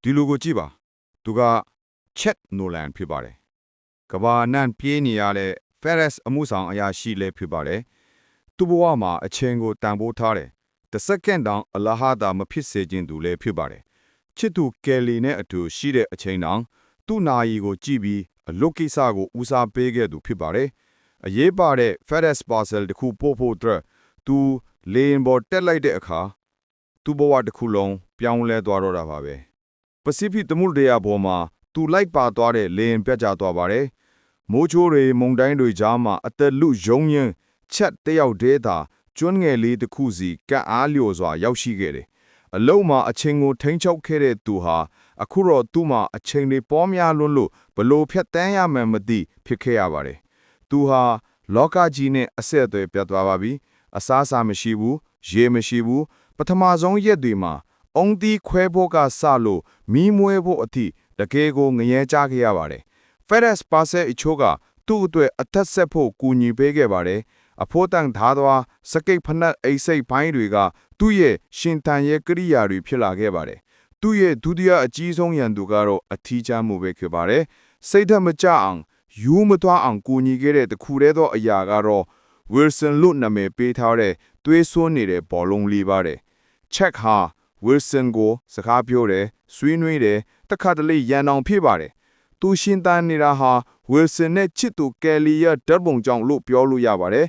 ဒီလိုကိုကြည့်ပါသူကချက်နိုလန်ဖြစ်ပါတယ်ကဘာနန်ပြေးနေရတဲ့ Ferris အမှုဆောင်အရာရှိလည်းဖြစ်ပါတယ်သူ့ဘဝမှာအချိန်ကိုတန်ဖိုးထားတယ်တစ်စက္ကန့်တောင်အလဟာတာမဖြစ်စေခြင်းသူလည်းဖြစ်ပါတယ်ချစ်သူကယ်လီနဲ့အတူရှိတဲ့အချိန်တောင်သူ့နာယီကိုကြည့်ပြီးအလုတ်ကိစ္စကိုဦးစားပေးခဲ့သူဖြစ်ပါတယ်အရေးပါတဲ့ Ferris parcel တခုပို့ဖို့အတွက်သူလေရင်ပေါ်တက်လိုက်တဲ့အခါသူ့ဘဝတစ်ခုလုံးပြောင်းလဲသွားတော့တာပါပဲပစိဖိတ်သမုဒ္ဒရာပေါ်မှာသူလိုက်ပါသွားတဲ့လေရင်ပြတ်ကျသွားပါတယ်မိုးချိုးတွေမုန်တိုင်းတွေကြားမှာအသက်လူယုံရင်ချက်တယောက်တည်းသာကျွန်းငယ်လေးတစ်ခုစီကပ်အားလျော်စွာရောက်ရှိခဲ့တယ်အလုံးမှာအချိန်ကိုထိန်းချုပ်ခဲ့တဲ့သူဟာအခုတော့သူ့မှာအချိန်တွေပေါများလွန်းလို့ဘလို့ဖြတ်တန်းရမှန်းမသိဖြစ်ခဲ့ရပါတယ်သူဟာလောကကြီးနဲ့အဆက်အသွယ်ပြတ်သွားပါပြီအစားအစာမရှိဘူးရေမရှိဘူးပထမဆုံးရက်တွေမှာအုံသီးခွဲဖို့ကစလို့မီးမွေးဖို့အထိတကယ်ကိုငရဲကြခဲ့ရပါတယ်Ferris parcel အချို့ကသူ့အတွက်အသက်ဆက်ဖို့ကူညီပေးခဲ့ပါတယ်အဖို့တန်ထားသောစကိတ်ဖနက်အိစိတ်ပိုင်းတွေကသူ့ရဲ့ရှင်တန်ရဲ့ကိရိယာတွေဖြစ်လာခဲ့ပါတယ်သူ့ရဲ့ဒုတိယအကြီးဆုံးရန်သူကတော့အထီးကျမှုပဲဖြစ်ပါတယ်စိတ်ဓာတ်မကြအောင်ယူမသွားအောင်ကူညီခဲ့တဲ့တခုတည်းသောအရာကတော့ Wilson လို့နာမည်ပေးထားတဲ့သွေးစွန်းနေတဲ့ဘောလုံးလေးပါတယ်ချက်ဟာ Wilson ကိုစကားပြောတယ်ဆွေးနွေးတယ်တခါတလေရန်အောင်ဖြစ်ပါတယ်သူရှင်တန်နေတာဟာ Wilson နဲ့ချစ်သူကယ်လီရဲ့ဓာတ်ပုံကြောင့်လို့ပြောလို့ရပါတယ်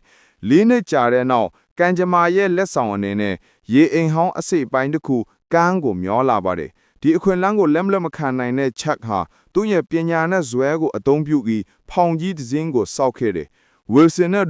လေးနှစ်ကြာတဲ့နောက်ကန်ဂျမာရဲ့လက်ဆောင်အနေနဲ့ရေအိမ်ဟောင်းအစိပ်ပိုင်းတစ်ခုကန်းကိုမျောလာပါတယ်ဒီအခွင့်အလမ်းကိုလက်မခံနိုင်တဲ့ချက်ဟာသူ့ရဲ့ပညာနဲ့ဇွဲကိုအသုံးပြုပြီးဖောင်ကြီးတစ်စင်းကိုစောက်ခဲ့တယ်Wilson နဲ့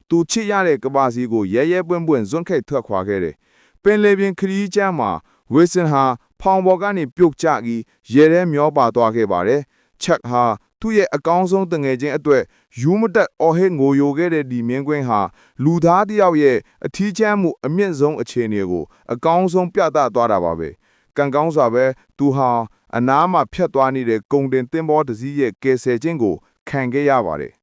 သူချစ်ရတဲ့ကဘာစီကိုရဲပွင့်ပွင့်ဇွန့်ခိတ်ထွက်ခွာခဲ့တယ်ပင်လေပြင်ခရီးကျမ်းမှာ Wilson ဟာဖောင်ပေါ်ကနေပြုတ်ကျပြီးရဲထဲမျောပါသွားခဲ့ပါတယ်ချက်ဟာသူ့ရဲ့အကောင်းဆုံးတငယ်ချင်းအတွက်ယူမတက်အော်ဟစ်ငိုယိုခဲ့တဲ့ဒီမြင်းကွင်းဟာလူသားတစ်ယောက်ရဲ့အထီးကျမ်းမှုအမြင့်ဆုံးအခြေအနေကိုအကောင်းဆုံးပြသသွားတာပါပဲကံကောင်းစွာပဲသူဟာအနားမှာဖြတ်သွားနေတဲ့ကုံတင်သင်္ဘောတစ်စီးရဲ့ကယ်ဆယ်ခြင်းကိုခံခဲ့ရပါတယ်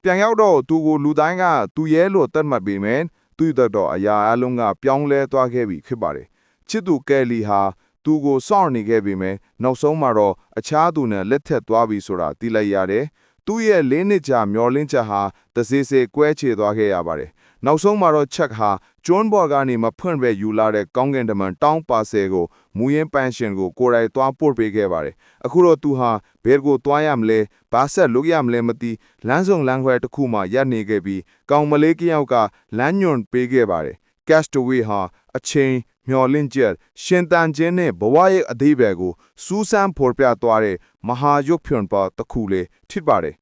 ပြန်ရောက်တော့သူကိုလူတိုင်းကသူရဲလို့သတ်မှတ်ပေမဲ့သူ့တော့အရာအလုံးကပြောင်းလဲသွားခဲ့ပြီဖြစ်ပါတယ်ချစ်သူကယ်လီဟာသူကိုစောင့်နေခဲ့ပေမဲ့နောက်ဆုံးမှာတော့အခြားသူနဲ့လက်ထက်သွားပြီဆိုတာသိလိုက်ရတယ်သူ့ရဲ့၄နှစ်ကြာမျောလင်းချက်ဟာတစေစေကွဲချေသွားခဲ့ရပါတယ်နောက်ဆုံးမှာတော့ချက်ဟာကျွန်းပေါ်ကနေမဖွင့်ပဲယူလာတဲ့ကောင်းကင်တမန်တောင်းပါဆယ်ကိုမူရင်းပန်ရှင်ကိုကိုယ်တိုင်သွားပို့ပေးခဲ့ပါတယ်အခုတော့သူဟာဘယ်ကိုသွားရမလဲဘာဆက်လုပ်ရမလဲမသိလမ်းစုံလမ်းခွဲတစ်ခုမှရပ်နေခဲ့ပြီးကောင်မလေးကယောက်ကလမ်းညွန်ပေးခဲ့ပါတယ် Castaway ဟာအချိန်မျောလင့်ချက်ရှင်တန်ခြင်းနဲ့ဘဝရဲ့အသေးပဲကိုစူးစမ်းဖော်ပြသွားတဲ့မဟာရုပ်ဖြွန်ပါတစ်ခုလေးဖြစ်ပါတယ်